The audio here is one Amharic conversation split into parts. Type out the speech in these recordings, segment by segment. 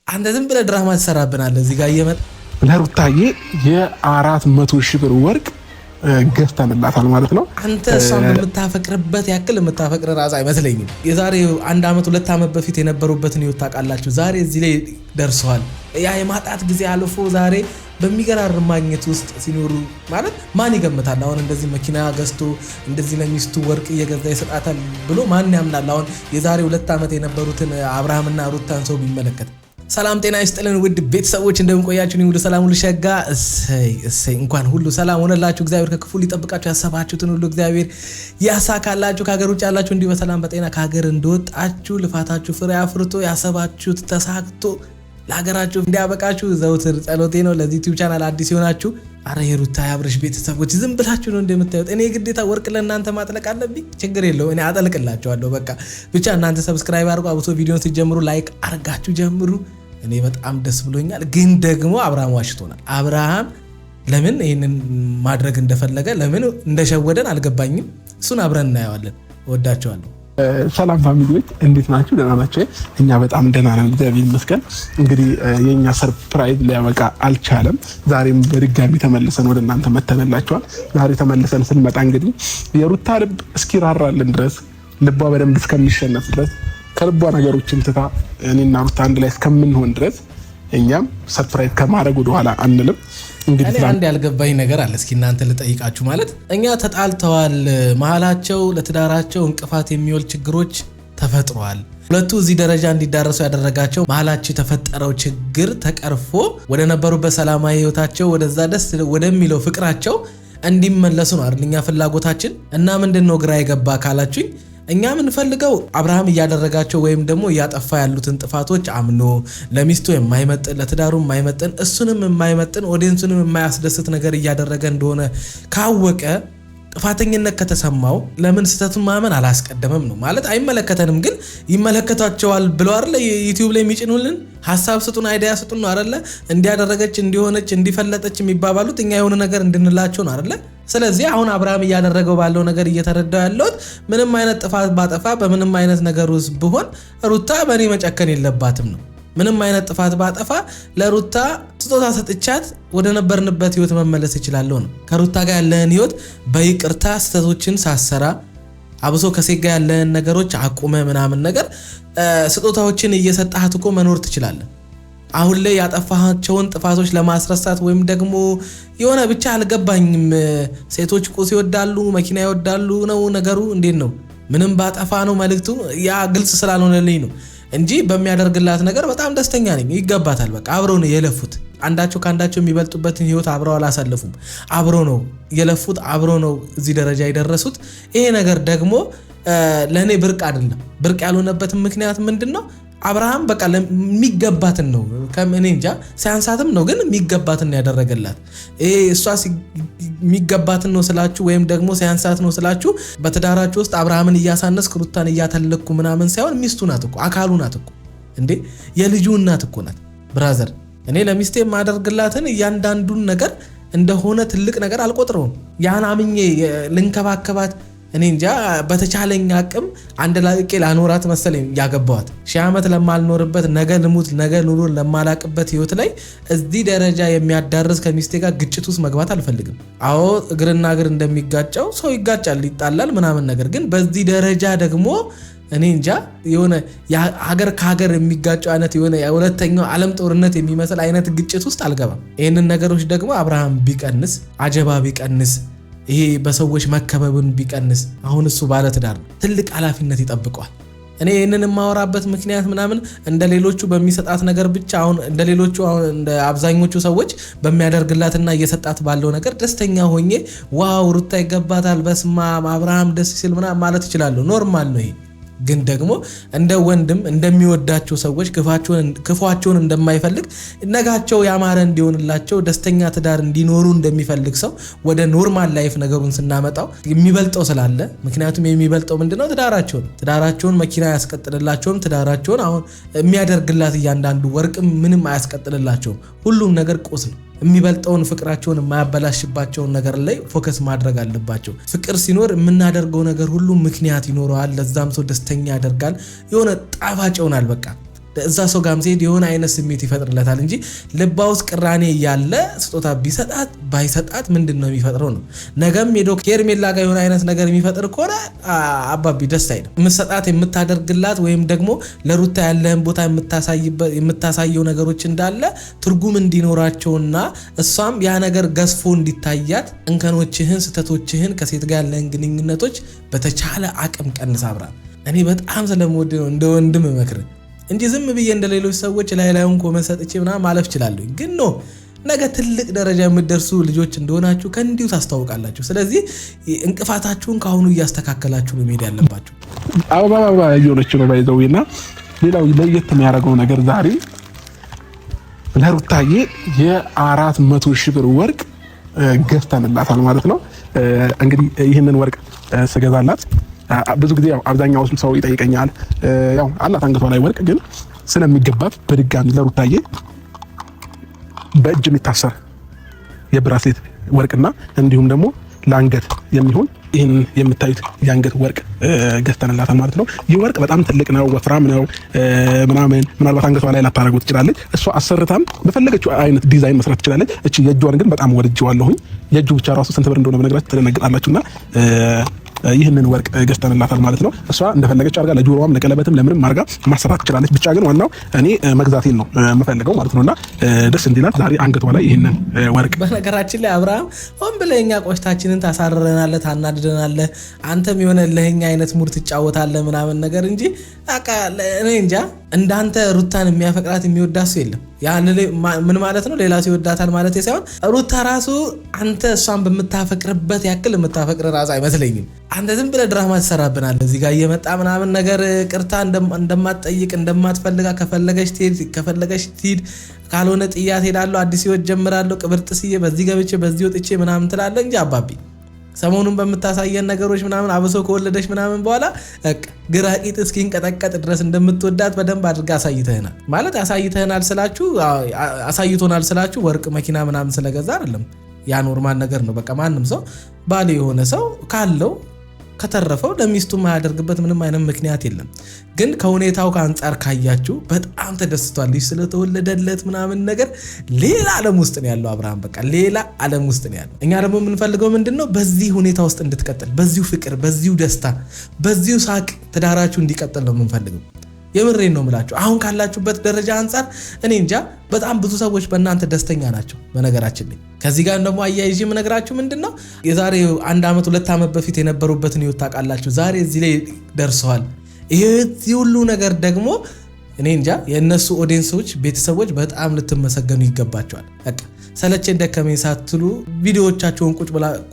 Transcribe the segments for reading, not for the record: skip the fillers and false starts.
አንተ ዝም ብለህ ድራማ ትሰራብናለህ እዚህ ጋር እየመጣ ለሩታዬ የ400,000 ብር ወርቅ ገዝተንላታል ማለት ነው። አንተ እሷን የምታፈቅርበት ያክል የምታፈቅር ራስ አይመስለኝም። የዛሬ 1 ዓመት 2 ዓመት በፊት የነበሩበትን ህይወት ታውቃላችሁ። ዛሬ እዚህ ላይ ደርሰዋል። ያ የማጣት ጊዜ አልፎ ዛሬ በሚገራርም ማግኘት ውስጥ ሲኖሩ ማለት ማን ይገምታል? አሁን እንደዚህ መኪና ገዝቶ እንደዚህ ለሚስቱ ወርቅ እየገዛ ይሰጣታል ብሎ ማን ያምናል? አሁን የዛሬ 2 ዓመት የነበሩትን አብርሃምና ሩታን ሰው ቢመለከት። ሰላም ጤና ይስጥልን ውድ ቤተሰቦች እንደምቆያችሁ ነው። ሁሉ ሰላም ሁሉ ሸጋ እሰይ እንኳን ሁሉ ሰላም ሆነላችሁ። እግዚአብሔር ከክፉ ሊጠብቃችሁ ያሰባችሁትን ሁሉ እግዚአብሔር ያሳካላችሁ። ከሀገር ውጭ ያላችሁ እንዲህ በሰላም በጤና ከሀገር እንደወጣችሁ ልፋታችሁ ፍሬ አፍርቶ ያሰባችሁት ተሳክቶ ለሀገራችሁ እንዲያበቃችሁ ዘውትር ጸሎቴ ነው። ለዚህ ዩቲዩብ ቻናል አዲስ ይሆናችሁ አረ የሩታ ያብርሽ ቤተሰቦች ዝም ብላችሁ ነው እንደምታዩት። እኔ ግዴታ ወርቅ ለእናንተ ማጥለቅ አለብኝ? ችግር የለው እኔ አጠልቅላችኋለሁ። በቃ ብቻ እናንተ ሰብስክራይብ አድርጉ። አብሶ ቪዲዮን ሲጀምሩ ላይክ አርጋችሁ ጀምሩ። እኔ በጣም ደስ ብሎኛል። ግን ደግሞ አብርሃም ዋሽቶናል። አብርሃም ለምን ይሄንን ማድረግ እንደፈለገ ለምን እንደሸወደን አልገባኝም። እሱን አብረን እናየዋለን። ወዳችኋለሁ። ሰላም ፋሚሊዎች እንዴት ናችሁ? ደህና ናችሁ? እኛ በጣም ደህና ነን እግዚአብሔር ይመስገን። እንግዲህ የኛ ሰርፕራይዝ ሊያበቃ አልቻለም። ዛሬም በድጋሚ ተመልሰን ወደ እናንተ መተንላችኋል። ዛሬ ተመልሰን ስንመጣ እንግዲህ የሩታ ልብ እስኪራራልን ድረስ ልቧ በደንብ እስከሚሸነፍ ድረስ ከልቧ ነገሮችን ትታ እኔና ሩታ አንድ ላይ እስከምንሆን ድረስ እኛም ሰርፕራይዝ ከማድረግ ወደ ኋላ አንልም። እንግዲህ አንድ ያልገባኝ ነገር አለ። እስኪ እናንተ ልጠይቃችሁ። ማለት እኛ ተጣልተዋል፣ መሀላቸው ለትዳራቸው እንቅፋት የሚወል ችግሮች ተፈጥሯል። ሁለቱ እዚህ ደረጃ እንዲዳረሱ ያደረጋቸው መሀላቸው የተፈጠረው ችግር ተቀርፎ ወደ ነበሩበት ሰላማዊ ህይወታቸው ወደዛ ደስ ወደሚለው ፍቅራቸው እንዲመለሱ ነው አይደል እኛ ፍላጎታችን። እና ምንድነው ግራ የገባ ካላችሁኝ እኛ የምንፈልገው አብርሃም እያደረጋቸው ወይም ደግሞ እያጠፋ ያሉትን ጥፋቶች አምኖ ለሚስቱ የማይመጥን ለትዳሩ የማይመጥን እሱንም የማይመጥን ኦዲየንሱንም የማያስደስት ነገር እያደረገ እንደሆነ ካወቀ ጥፋተኝነት ከተሰማው ለምን ስህተቱን ማመን አላስቀደመም ነው ማለት። አይመለከተንም ግን ይመለከታቸዋል ብለው አይደለ ዩቲዩብ ላይ የሚጭኑልን ሐሳብ ስጡን አይዲያ ስጡን ነው አይደለ እንዲያደረገች እንዲሆነች እንዲፈለጠች የሚባባሉት እኛ የሆነ ነገር እንድንላቸው ነው አይደለ። ስለዚህ አሁን አብርሃም እያደረገው ባለው ነገር እየተረዳው ያለው ምንም አይነት ጥፋት ባጠፋ በምንም አይነት ነገር ውስጥ ቢሆን ሩታ በእኔ መጨከን የለባትም ነው። ምንም አይነት ጥፋት ባጠፋ ለሩታ ስጦታ ሰጥቻት ወደ ነበርንበት ህይወት መመለስ ይችላልው ነው። ከሩታ ጋር ያለን ህይወት በይቅርታ ስህተቶችን ሳሰራ አብሶ ከሴት ጋር ያለን ነገሮች አቁመ ምናምን ነገር ስጦታዎችን እየሰጣት እኮ መኖር ትችላለህ። አሁን ላይ ያጠፋቸውን ጥፋቶች ለማስረሳት ወይም ደግሞ የሆነ ብቻ አልገባኝም። ሴቶች ቁስ ይወዳሉ፣ መኪና ይወዳሉ ነው ነገሩ። እንዴት ነው? ምንም ባጠፋ ነው መልእክቱ። ያ ግልጽ ስላልሆነልኝ ነው እንጂ በሚያደርግላት ነገር በጣም ደስተኛ ነኝ። ይገባታል። በቃ አብረው ነው የለፉት። አንዳቸው ካንዳቸው የሚበልጡበትን ህይወት አብረው አላሳለፉም። አብረው ነው የለፉት። አብረው ነው እዚህ ደረጃ የደረሱት። ይሄ ነገር ደግሞ ለኔ ብርቅ አይደለም። ብርቅ ያልሆነበትን ምክንያት ምንድነው? አብርሃም በቃ የሚገባትን ነው ከምን እንጃ ሳያንሳትም ነው ግን የሚገባትን ያደረገላት። እሷ የሚገባትን ነው ስላችሁ ወይም ደግሞ ሳያንሳት ነው ስላችሁ በትዳራችሁ ውስጥ አብርሃምን እያሳነስክ ሩታን እያተለኩ ምናምን ሳይሆን ሚስቱ ናት እኮ አካሉ ናት እኮ እንዴ የልጁ እናት እኮ ናት። ብራዘር እኔ ለሚስቴ የማደርግላትን እያንዳንዱን ነገር እንደሆነ ትልቅ ነገር አልቆጥረውም። ያን አምኜ ልንከባከባት እኔ እንጃ በተቻለኝ አቅም አንድ ላቄ ላኖራት መሰለኝ ያገባዋት። 1000 ዓመት ለማልኖርበት ነገ ልሙት ነገ ኑሮ ለማላቅበት ህይወት ላይ እዚህ ደረጃ የሚያዳርስ ከሚስቴ ጋር ግጭት ውስጥ መግባት አልፈልግም። አዎ እግርና እግር እንደሚጋጨው ሰው ይጋጫል ይጣላል ምናምን ነገር ግን በዚህ ደረጃ ደግሞ እኔ እንጃ የሆነ ሀገር ከሀገር የሚጋጨው አይነት የሆነ የሁለተኛው ዓለም ጦርነት የሚመስል አይነት ግጭት ውስጥ አልገባም። ይሄንን ነገሮች ደግሞ አብርሃም ቢቀንስ አጀባ ቢቀንስ ይሄ በሰዎች መከበብን ቢቀንስ አሁን እሱ ባለ ትዳር ነው። ትልቅ ኃላፊነት ይጠብቀዋል። እኔ ይሄንን የማወራበት ምክንያት ምናምን እንደሌሎቹ በሚሰጣት ነገር ብቻ አሁን እንደሌሎቹ እንደ አብዛኞቹ ሰዎች በሚያደርግላትና እየሰጣት ባለው ነገር ደስተኛ ሆኜ ዋው ሩታ ይገባታል በስማ አብርሃም ደስ ሲል ምናምን ማለት ይችላል። ኖርማል ነው ይሄ። ግን ደግሞ እንደ ወንድም እንደሚወዳቸው ሰዎች ክፋቸውን እንደማይፈልግ ነጋቸው ያማረ እንዲሆንላቸው ደስተኛ ትዳር እንዲኖሩ እንደሚፈልግ ሰው ወደ ኖርማል ላይፍ ነገሩን ስናመጣው የሚበልጠው ስላለ ምክንያቱም የሚበልጠው ምንድነው ትዳራቸውን መኪና ያስቀጥልላቸውም ትዳራቸውን አሁን የሚያደርግላት እያንዳንዱ ወርቅ ምንም አያስቀጥልላቸውም። ሁሉም ነገር ቁስ ነው። የሚበልጠውን ፍቅራቸውን የማያበላሽባቸውን ነገር ላይ ፎከስ ማድረግ አለባቸው። ፍቅር ሲኖር የምናደርገው ነገር ሁሉ ምክንያት ይኖረዋል። ለዛም ሰው ደስተኛ ያደርጋል። የሆነ ጣፋጭ ይሆናል። በቃ እዛ ሰው ጋርም ሲሄድ የሆነ አይነት ስሜት ይፈጥርለታል እንጂ ልባ ውስጥ ቅራኔ ያለ ስጦታ ቢሰጣት ባይሰጣት ምንድነው የሚፈጥረው ነው። ነገም ሄዶ ከሄርሜላ ጋር የሆነ አይነት ነገር የሚፈጥር ከሆነ አባቢ ደስ አይልም። የምትሰጣት የምታደርግላት ወይም ደግሞ ለሩታ ያለህን ቦታ የምታሳየው ነገሮች እንዳለ ትርጉም እንዲኖራቸውና እሷም ያ ነገር ገዝፎ እንዲታያት እንከኖችህን ስተቶችህን ከሴት ጋር ያለህን ግንኙነቶች በተቻለ አቅም ቀንስ አብራ። እኔ በጣም ስለምወድ ነው እንደ ወንድም መክር እንጂ ዝም ብዬ እንደ ሌሎች ሰዎች ላይላዩን ኮመንት ሰጥቼ ምናምን ማለፍ እችላለሁ። ግን ነው ነገ ትልቅ ደረጃ የምትደርሱ ልጆች እንደሆናችሁ ከእንዲሁ ታስታውቃላችሁ። ስለዚህ እንቅፋታችሁን ካሁኑ እያስተካከላችሁ ነው መሄድ ያለባችሁ። አበባ እየሆነች ነው ባይዘውና ሌላው ለየት የሚያደርገው ነገር ዛሬ ለሩታዬ የ400,000 ብር ወርቅ ገዝተንላታል ማለት ነው። እንግዲህ ይህንን ወርቅ ስገዛላት ብዙ ጊዜ ያው አብዛኛው ሰው ይጠይቀኛል ያው አላት አንገቷ ላይ ወርቅ ግን ስለሚገባት በድጋሚ ለሩታዬ በእጅ የሚታሰር የብራስሌት ወርቅና እንዲሁም ደግሞ ለአንገት የሚሆን ይህን የምታዩት የአንገት ወርቅ ገዝተንላታል ማለት ነው። ይህ ወርቅ በጣም ትልቅ ነው፣ ወፍራም ነው ምናልባት አንገቷ ላይ ላታረጉት ትችላለች። እሷ አሰርታም በፈለገችው አይነት ዲዛይን መስራት ትችላለች። እቺ የእጇን ግን በጣም ወድጄዋለሁኝ። የእጁ ብቻ ራሱ ስንት ብር እንደሆነ በነገራችሁ ትደነግጣላችሁና ይህንን ወርቅ ገዝተንላታል ማለት ነው። እሷ እንደፈለገች አርጋ ለጆሮዋም ለቀለበትም ለምንም አርጋ ማሰራት ትችላለች። ብቻ ግን ዋናው እኔ መግዛቴን ነው የምፈልገው ማለት ነውና ደስ እንዲላት ዛሬ አንገቷ ላይ ይህንን ወርቅ። በነገራችን ላይ አብርሃም ሆን ብለህ እኛ ቆሽታችንን ታሳርረናለህ፣ ታናድደናለህ። አንተም የሆነ ለኛ አይነት ሙድ ትጫወታለህ ምናምን ነገር እንጂ እኔ እንጃ እንዳንተ ሩታን የሚያፈቅራት የሚወዳት ሰው የለም። ምን ማለት ነው? ሌላ ሰው ይወዳታል ማለት ሳይሆን ሩታ ራሱ አንተ እሷን በምታፈቅርበት ያክል የምታፈቅር ራሱ አይመስለኝም። አንተ ዝም ብለህ ድራማ ትሰራብናለህ እዚህ ጋር እየመጣ ምናምን ነገር ቅርታ እንደማትጠይቅ እንደማትፈልጋ ከፈለገች ትሂድ ካልሆነ ጥያት ሄዳለሁ አዲስ ህይወት ጀምራለሁ ቅብርጥስዬ በዚህ ገብቼ በዚህ ወጥቼ ምናምን ትላለህ እንጂ አባቢ ሰሞኑን በምታሳየን ነገሮች ምናምን አብሶ ከወለደች ምናምን በኋላ ግራቂት እስኪንቀጠቀጥ ድረስ እንደምትወዳት በደንብ አድርጋ አሳይቶናል ስላችሁ ወርቅ መኪና ምናምን ስለገዛ አይደለም። ያ ኖርማል ነገር ነው። በቃ ማንም ሰው ባል የሆነ ሰው ካለው ከተረፈው ለሚስቱ ማያደርግበት ምንም አይነት ምክንያት የለም። ግን ከሁኔታው ከአንጻር ካያችሁ በጣም ተደስቷል። ልጅ ስለተወለደለት ምናምን ነገር ሌላ ዓለም ውስጥ ነው ያለው አብርሃም። በቃ ሌላ ዓለም ውስጥ ነው ያለው። እኛ ደግሞ የምንፈልገው ምንድነው? በዚህ ሁኔታ ውስጥ እንድትቀጥል፣ በዚሁ ፍቅር፣ በዚሁ ደስታ፣ በዚሁ ሳቅ ትዳራችሁ እንዲቀጥል ነው የምንፈልገው። የምሬን ነው የምላችሁ። አሁን ካላችሁበት ደረጃ አንጻር እኔ እንጃ በጣም ብዙ ሰዎች በእናንተ ደስተኛ ናቸው። በነገራችን ላይ ከዚህ ጋር ደግሞ አያይዤ የምነግራችሁ ምንድነው የዛሬ 1 ዓመት 2 ዓመት በፊት የነበሩበትን ህይወት ታውቃላችሁ። ዛሬ እዚህ ላይ ደርሰዋል። ይሄ ሁሉ ነገር ደግሞ እኔ እንጃ የእነሱ ኦዲየንሶች ቤተሰቦች በጣም ልትመሰገኑ ይገባቸዋል። በቃ ሰለቸኝ ደከመኝ ሳትሉ ቪዲዮዎቻቸውን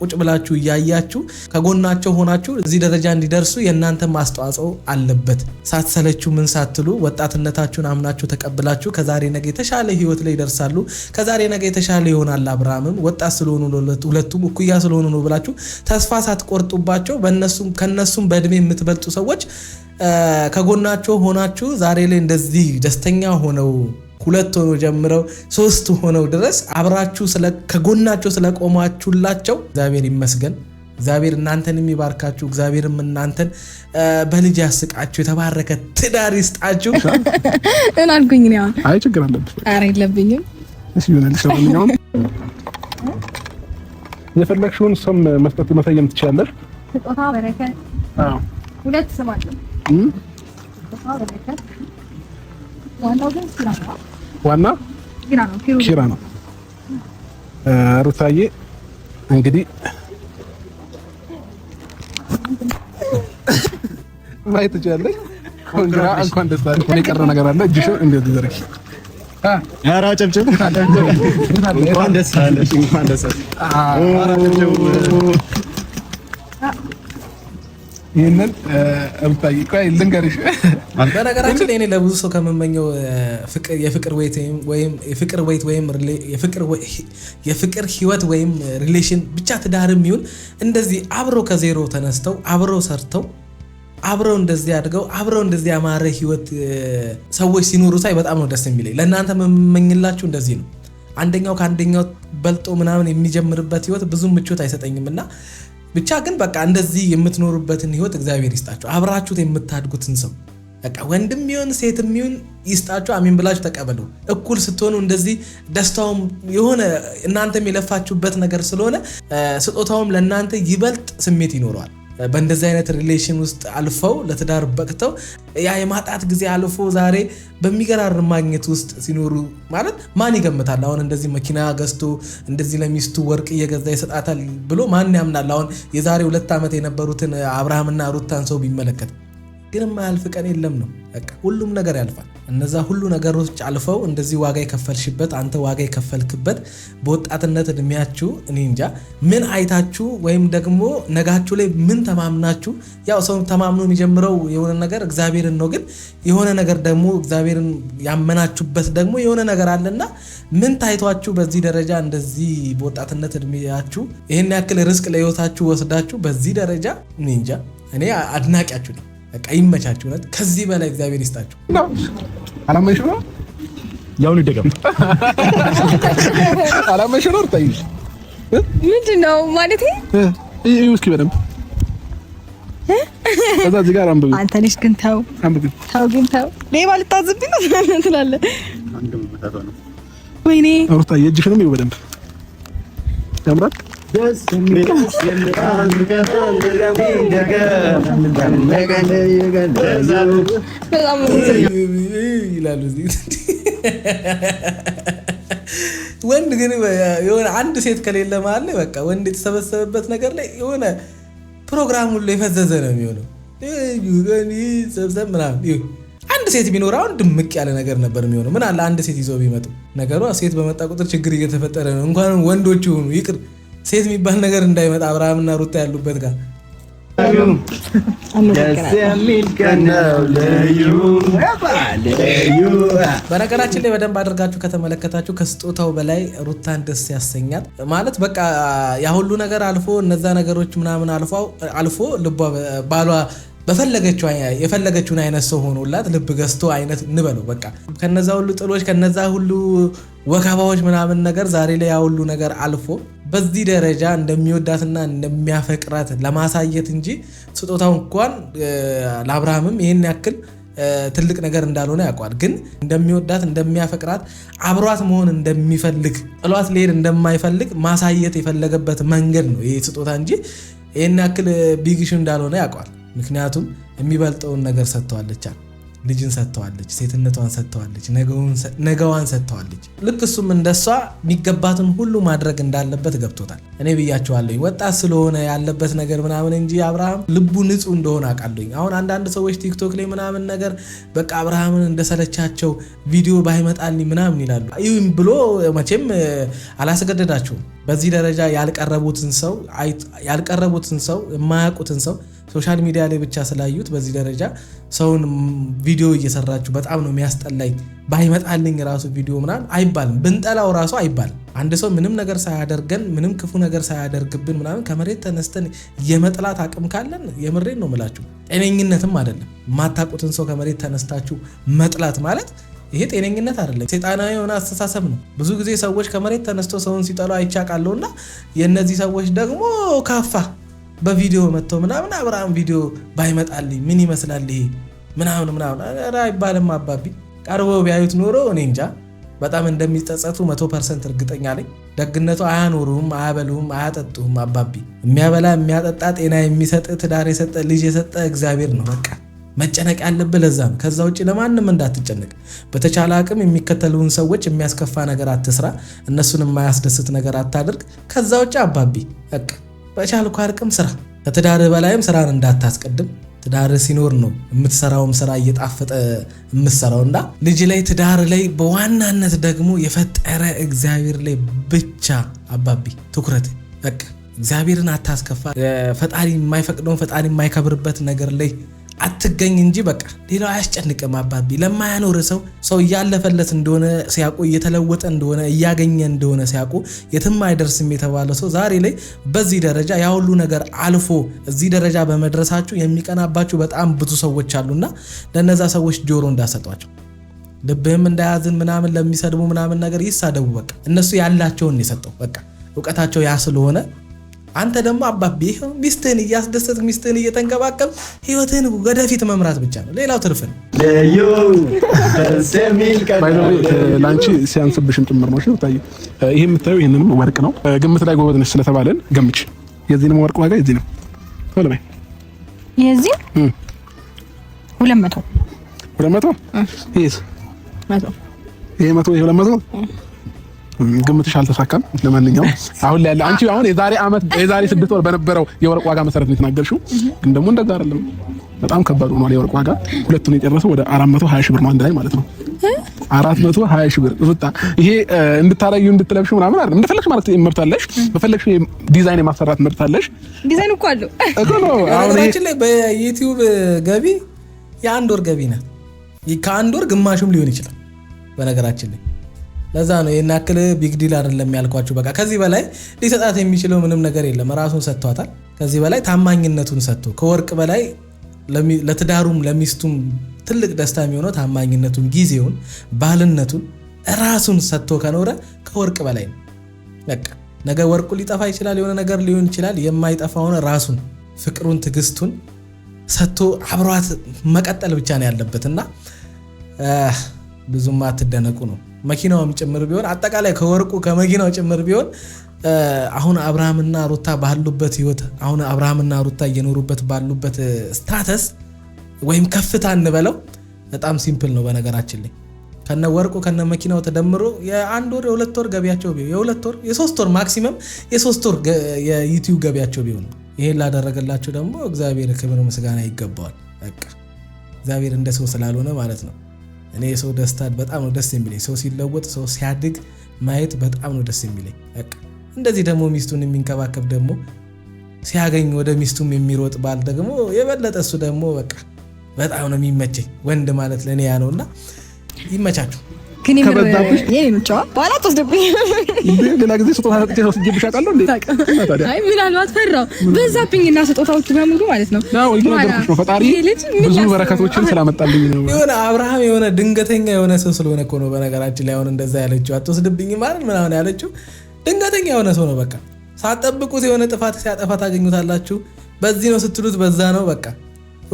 ቁጭ ብላችሁ እያያችሁ ከጎናቸው ሆናችሁ እዚህ ደረጃ እንዲደርሱ የእናንተ ማስተዋጽኦ አለበት። ሳትሰለችሁ ምን ሳትሉ ወጣትነታችሁን አምናችሁ ተቀብላችሁ ከዛሬ ነገ የተሻለ ህይወት ላይ ይደርሳሉ። ከዛሬ ነገ የተሻለ ይሆናል። አብርሃምም ወጣት ስለሆኑ ነው ሁለቱም እኩያ ስለሆኑ ነው ብላችሁ ተስፋ ሳትቆርጡባቸው ከነሱም በእድሜ የምትበልጡ ሰዎች ከጎናቸው ሆናችሁ ዛሬ ላይ እንደዚህ ደስተኛ ሆነው 2 ሆነው ጀምረው 3 ሆነው ድረስ አብራችሁ ከጎናቸው ስለቆማችሁላቸው እግዚአብሔር ይመስገን። እግዚአብሔር እናንተን የሚባርካችሁ፣ እግዚአብሔርም እናንተን በልጅ ያስቃችሁ፣ የተባረከ ትዳር ይስጣችሁ። እናልኩኝ ነው። አይ ችግር አለብኝ። ኧረ የለብኝም። እሺ ይሆናል። ሰውኛው የፈለግሽውን ስም መስጠት መሰየም ትችላለሽ። ስጦታ በረከት። አዎ 2 ስም አለ። ስጦታ በረከት። ዋናው ግን ኪራ ነው። ሩታዬ እንግዲህ ማየት ትችላለሽ። እንኳን ደስ አለሽ። የቀረ ነገር አለ? እጅሽን እንደዚህ ዘርጊ። ኧረ ጨብጭብ። እንኳን ደስ አለሽ። እንኳን ደስ አለሽ። ይሄንን እምታይ ቆይ ልንገርሽ። በነገራችን ላይ እኔ ለብዙ ሰው ከመመኘው የፍቅር ህይወት ወይም ሪሌሽን ብቻ ትዳርም ይሁን እንደዚህ አብረው ከዜሮ ተነስተው አብረው ሰርተው አብረው እንደዚህ አድገው አብረው እንደዚህ ያማረ ህይወት ሰዎች ሲኖሩ ሳይ በጣም ነው ደስ የሚለኝ። ለእናንተ መመኝላችሁ እንደዚህ ነው። አንደኛው ከአንደኛው በልጦ ምናምን የሚጀምርበት ህይወት ብዙ ምቾት አይሰጠኝምና ብቻ ግን በቃ እንደዚህ የምትኖሩበትን ህይወት እግዚአብሔር ይስጣችሁ። አብራችሁት የምታድጉትን ሰው በቃ ወንድም ይሁን ሴትም ይሁን ይስጣችሁ፣ አሜን ብላችሁ ተቀበሉ። እኩል ስትሆኑ እንደዚህ ደስታውም የሆነ እናንተም የለፋችሁበት ነገር ስለሆነ ስጦታውም ለእናንተ ይበልጥ ስሜት ይኖረዋል። በእንደዚህ አይነት ሪሌሽን ውስጥ አልፈው ለትዳር በቅተው ያ የማጣት ጊዜ አልፎ ዛሬ በሚገራርም ማግኘት ውስጥ ሲኖሩ ማለት ማን ይገምታል? አሁን እንደዚህ መኪና ገዝቶ እንደዚህ ለሚስቱ ወርቅ እየገዛ ይሰጣታል ብሎ ማን ያምናል? አሁን የዛሬ 2 ዓመት የነበሩትን አብርሃምና ሩታን ሰው ቢመለከት ግን የማያልፍ ቀን የለም ነው። በቃ ሁሉም ነገር ያልፋል። እነዛ ሁሉ ነገሮች አልፈው እንደዚህ ዋጋ የከፈልሽበት አንተ ዋጋ የከፈልክበት በወጣትነት እድሜያችሁ እኔ እንጃ ምን አይታችሁ ወይም ደግሞ ነጋችሁ ላይ ምን ተማምናችሁ። ያው ሰው ተማምኖ የሚጀምረው የሆነ ነገር እግዚአብሔርን ነው። ግን የሆነ ነገር ደግሞ እግዚአብሔርን ያመናችሁበት ደግሞ የሆነ ነገር አለና ምን ታይቷችሁ በዚህ ደረጃ እንደዚህ በወጣትነት እድሜያችሁ ይሄን ያክል ሪስክ ለህይወታችሁ ወስዳችሁ በዚህ ደረጃ እኔ እንጃ እኔ አድናቂያችሁ ነኝ። በቃ ይመቻችሁ። ነት ከዚህ በላይ እግዚአብሔር ይስጣችሁ። አላመንሽ ነው ያው ይደገም አላመንሽ ነው ታይ ምንድነው ማለት ይሄ እስኪ በደንብ ከዛ እዚህ ጋር አንብብ። አንተ ነሽ ግን ተው አንብብ ግን ተው ሌባ ልታዝብኝ ነው ትላለህ። ወይኔ ሩታ የእጅሽንም ይኸው በደንብ ያምራል። ደስ የሚልስ ወንድ ግን የሆነ አንድ ሴት ከሌለ ማለት በቃ ወንድ የተሰበሰበበት ነገር ላይ የሆነ ፕሮግራም ሁሉ የፈዘዘ ነው የሚሆነው። ሰብሰብ ምናምን አንድ ሴት ቢኖር አሁን ድምቅ ያለ ነገር ነበር የሚሆነው። ምን አለ አንድ ሴት ይዘው ቢመጡ። ነገሩ ሴት በመጣ ቁጥር ችግር እየተፈጠረ ነው። እንኳን ወንዶች ይሁኑ ይቅር ሴት የሚባል ነገር እንዳይመጣ አብርሃምና ሩታ ያሉበት ጋር በነገራችን ላይ በደንብ አድርጋችሁ ከተመለከታችሁ ከስጦታው በላይ ሩታን ደስ ያሰኛል ማለት በቃ ያ ሁሉ ነገር አልፎ እነዛ ነገሮች ምናምን አልፎ ልቧ ባሏ የፈለገችውን አይነት ሰው ሆኖላት ልብ ገዝቶ አይነት እንበለው በቃ ከነዛ ሁሉ ጥሎች ከነዛ ሁሉ ወካባዎች ምናምን ነገር ዛሬ ላይ ያ ሁሉ ነገር አልፎ በዚህ ደረጃ እንደሚወዳትና እንደሚያፈቅራት ለማሳየት እንጂ ስጦታው እንኳን ለአብርሃምም ይሄን ያክል ትልቅ ነገር እንዳልሆነ ያውቃል። ግን እንደሚወዳት እንደሚያፈቅራት አብሯት መሆን እንደሚፈልግ ጥሏት ሊሄድ እንደማይፈልግ ማሳየት የፈለገበት መንገድ ነው ይሄ ስጦታ እንጂ ይሄን ያክል ቢግ ኢሹ እንዳልሆነ ያውቃል። ምክንያቱም የሚበልጠውን ነገር ሰጥተዋለች። ልጅን ሰጥተዋለች፣ ሴትነቷን ሰጥተዋለች፣ ነገዋን ሰጥተዋለች። ልክ እሱም እንደሷ የሚገባትን ሁሉ ማድረግ እንዳለበት ገብቶታል። እኔ ብያቸዋለሁ ወጣት ስለሆነ ያለበት ነገር ምናምን እንጂ አብርሃም ልቡ ንጹህ እንደሆነ አውቃለሁ። አሁን አንዳንድ ሰዎች ቲክቶክ ላይ ምናምን ነገር በቃ አብርሃምን እንደሰለቻቸው ቪዲዮ ባይመጣልኝ ምናምን ይላሉ። ይህም ብሎ መቼም አላስገደዳቸውም። በዚህ ደረጃ ያልቀረቡትን ሰው የማያውቁትን ሰው ሶሻል ሚዲያ ላይ ብቻ ስላዩት በዚህ ደረጃ ሰውን ቪዲዮ እየሰራችሁ በጣም ነው የሚያስጠላኝ። ባይመጣልኝ ራሱ ቪዲዮ ምናምን አይባልም፣ ብንጠላው ራሱ አይባልም። አንድ ሰው ምንም ነገር ሳያደርገን ምንም ክፉ ነገር ሳያደርግብን ምናምን ከመሬት ተነስተን የመጥላት አቅም ካለን የምሬን ነው የምላችሁ ጤነኝነትም አይደለም። የማታውቁትን ሰው ከመሬት ተነስታችሁ መጥላት ማለት ይሄ ጤነኝነት አይደለም፣ ሰይጣናዊ የሆነ አስተሳሰብ ነው። ብዙ ጊዜ ሰዎች ከመሬት ተነስተው ሰውን ሲጠሉ አይቻቃለውና የእነዚህ ሰዎች ደግሞ ካፋ በቪዲዮ መጥተው ምናምን አብርሃም ቪዲዮ ባይመጣልኝ ምን ይመስላል ይሄ ምናምን አይባልም። አባቢ ቀርበው ቢያዩት ኖሮ እኔ እንጃ በጣም እንደሚጸጸቱ 100% እርግጠኛ ነኝ። ደግነቱ አያኖሩም፣ አያበሉም፣ አያጠጡም። አባቢ የሚያበላ የሚያጠጣ ጤና የሚሰጥ ትዳር የሰጠ ልጅ የሰጠ እግዚአብሔር ነው። በቃ መጨነቅ ያለብህ ለዛ ነው። ከዛ ውጭ ለማንም እንዳትጨነቅ። በተቻለ አቅም የሚከተሉን ሰዎች የሚያስከፋ ነገር አትስራ፣ እነሱን የማያስደስት ነገር አታድርግ። ከዛ ውጭ አባቢ በቃ በቻልኩ አቅም ስራ። ከትዳር በላይም ስራን እንዳታስቀድም። ትዳር ሲኖር ነው የምትሰራውም ስራ እየጣፈጠ የምትሰራውና ልጅ ላይ ትዳር ላይ በዋናነት ደግሞ የፈጠረ እግዚአብሔር ላይ ብቻ አባቢ ትኩረት። በቃ እግዚአብሔርን አታስከፋ። ፈጣሪ የማይፈቅደውን ፈጣሪ የማይከብርበት ነገር ላይ አትገኝ እንጂ በቃ ሌላው አያስጨንቅም። አባቢ ለማያኖር ሰው እያለፈለት እንደሆነ ሲያውቁ እየተለወጠ እንደሆነ እያገኘ እንደሆነ ሲያውቁ የትም አይደርስም የተባለ ሰው ዛሬ ላይ በዚህ ደረጃ ያ ሁሉ ነገር አልፎ እዚህ ደረጃ በመድረሳችሁ የሚቀናባችሁ በጣም ብዙ ሰዎች አሉና ለነዛ ሰዎች ጆሮ እንዳሰጧቸው። ልብህም እንዳያዝን ምናምን ለሚሰድቡ ምናምን ነገር ይሳደቡ። በቃ እነሱ ያላቸውን የሰጠው በቃ እውቀታቸው ያ ስለሆነ አንተ ደግሞ አባቤ ሚስትህን እያስደሰት ሚስትህን እየተንከባከብ ህይወትህን ወደፊት መምራት ብቻ ነው። ሌላው ትርፍ ነው። ለአንቺ ሲያንስብሽም ጭምር ነው። ታየ ይሄ የምታየው ይህንንም ወርቅ ነው። ግምት ላይ ጎበዝ ነሽ ስለተባለን ገምች። የዚህንም ወርቅ ዋጋ የዚህ ነው። ወለማይ የዚህ 200 ይሄስ 100 ይሄ 100 ይሄ 200 ግምትሽ አልተሳካም። ለማንኛውም አሁን ላይ ያለ አንቺ አሁን የዛሬ 6 ወር በነበረው የወርቅ ዋጋ መሰረት ነው የተናገርሽው። ግን ደግሞ እንደዛ አይደለም። በጣም ከባድ ሆኗል የወርቅ ዋጋ። ሁለቱን የጨረሰው ወደ 420 ሺህ ብር ነው አንድ ላይ ማለት ነው። 420 ሺህ ብር ሩታ። ይሄ እንድታረዩ እንድትለብሹ ምናምን አይደለም። እንደፈለግሽ ማለት መብታለሽ። በፈለግሽ ዲዛይን የማሰራት መብታለሽ። ዲዛይን እኮ አለው እኮ ነው። አሁን ይሄ ላይ በዩቲዩብ ገቢ የአንድ ወር ገቢ ናት። ከአንድ ወር ግማሹም ሊሆን ይችላል በነገራችን ላይ። ለዛ ነው ይሄን ያክል ቢግ ዲል አይደለም ያልኳችሁ። በቃ ከዚህ በላይ ሊሰጣት የሚችለው ምንም ነገር የለም። ራሱን ሰጥቷታል። ከዚህ በላይ ታማኝነቱን ሰጥቶ ከወርቅ በላይ ለትዳሩም ለሚስቱም ትልቅ ደስታ የሚሆነው ታማኝነቱን፣ ጊዜውን፣ ባህልነቱን ራሱን ሰጥቶ ከኖረ ከወርቅ በላይ ነው። በቃ ነገ ወርቁ ሊጠፋ ይችላል፣ የሆነ ነገር ሊሆን ይችላል። የማይጠፋውን ራሱን፣ ፍቅሩን፣ ትዕግስቱን ሰጥቶ አብሯት መቀጠል ብቻ ነው ያለበትና ብዙም አትደነቁ ነው። መኪናውም ጭምር ቢሆን አጠቃላይ ከወርቁ ከመኪናው ጭምር ቢሆን አሁን አብርሃምና ሩታ ባሉበት ህይወት አሁን አብርሃምና ሩታ እየኖሩበት ባሉበት ስታተስ ወይም ከፍታ እንበለው በጣም ሲምፕል ነው። በነገራችን ላይ ከነ ወርቁ ከነ መኪናው ተደምሮ የአንድ ወር የሁለት ወር ገቢያቸው ቢሆን የሁለት ወር የሶስት ወር ማክሲመም የሶስት ወር የዩቲዩብ ገቢያቸው ቢሆን ይሄን ላደረገላቸው ደግሞ እግዚአብሔር ክብር ምስጋና ይገባዋል። በቃ እግዚአብሔር እንደ ሰው ስላልሆነ ማለት ነው። እኔ የሰው ደስታ በጣም ነው ደስ የሚለኝ። ሰው ሲለወጥ ሰው ሲያድግ ማየት በጣም ነው ደስ የሚለኝ። በቃ እንደዚህ ደግሞ ሚስቱን የሚንከባከብ ደግሞ ሲያገኝ ወደ ሚስቱም የሚሮጥ ባል ደግሞ የበለጠ እሱ ደግሞ በቃ በጣም ነው የሚመቸኝ። ወንድ ማለት ለኔ ያ ነውና ይመቻችሁ። ግን የኔ ነው ጫዋ በኋላ ተወስደብኝ ሌላ ጊዜ ስጦታ ሰጥቼ ነው ስጅብሽ አውቃለሁ እንዴ? አይ ምናልባት ፈራው በዛብኝና ስጦታዎቹ በሙሉ ማለት ነው። ነው ይነገርኩሽ ነው። ፈጣሪ ብዙ በረከቶችን ስላመጣልኝ ነው። የሆነ አብርሃም የሆነ ድንገተኛ የሆነ ሰው ስለሆነ እኮ ነው። በነገራችን ላይ አሁን እንደዛ ያለችው አትወስድብኝ ማለት ምናምን ያለችው ድንገተኛ የሆነ ሰው ነው። በቃ ሳትጠብቁት የሆነ ጥፋት ሲያጠፋ ታገኙታላችሁ። በዚህ ነው ስትሉት በዛ ነው በቃ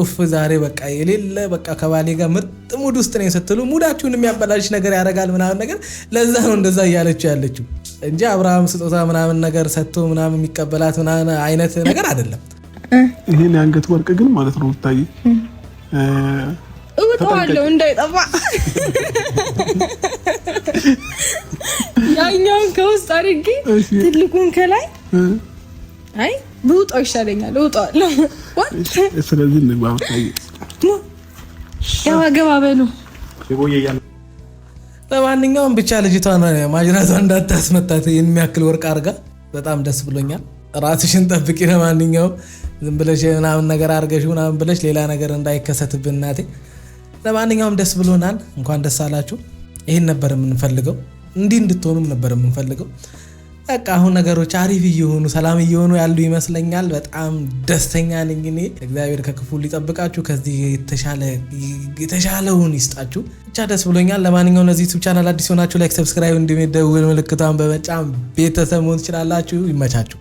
ኡፍ ዛሬ በቃ የሌለ በቃ ከባሌ ጋር ምርጥ ሙድ ውስጥ ነው ስትሉ ሙዳችሁን የሚያበላሽ ነገር ያደርጋል ምናምን ነገር። ለዛ ነው እንደዛ እያለችው ያለችው እንጂ አብርሃም ስጦታ ምናምን ነገር ሰጥቶ ምናምን የሚቀበላት ምናምን አይነት ነገር አይደለም። ይሄን የአንገት ወርቅ ግን ማለት ነው ብታይ እውጣለሁ እንዳይጠፋ ያኛውን ከውስጥ አድርጌ ትልቁን ከላይ አይ ብውጣው ይሻለኛል። እውጣለሁ ስለዚህ ነው ብታይ ገባ በሉ። ለማንኛውም ብቻ ልጅቷን ማጅራቷን እንዳታስመታት የሚያክል ወርቅ አድርጋ በጣም ደስ ብሎኛል። ራስሽን ጠብቂ። ለማንኛውም ዝም ብለሽ ምናምን ነገር አድርገሽ ምናምን ብለሽ ሌላ ነገር እንዳይከሰትብን እናቴ። ለማንኛውም ደስ ብሎናል። እንኳን ደስ አላችሁ። ይሄን ነበር የምንፈልገው፣ እንዲህ እንድትሆኑም ነበር የምንፈልገው። በቃ አሁን ነገሮች አሪፍ እየሆኑ ሰላም እየሆኑ ያሉ ይመስለኛል። በጣም ደስተኛ ነኝ እኔ። እግዚአብሔር ከክፉ ሊጠብቃችሁ ከዚህ የተሻለውን ይስጣችሁ። ብቻ ደስ ብሎኛል። ለማንኛውም ለዚህ ዩቲዩብ ቻናል አዲስ ሆናችሁ ላይክ፣ ሰብስክራይብ እንዲሁም የደውል ምልክቷን በመጫን ቤተሰብ መሆን ትችላላችሁ። ይመቻችሁ።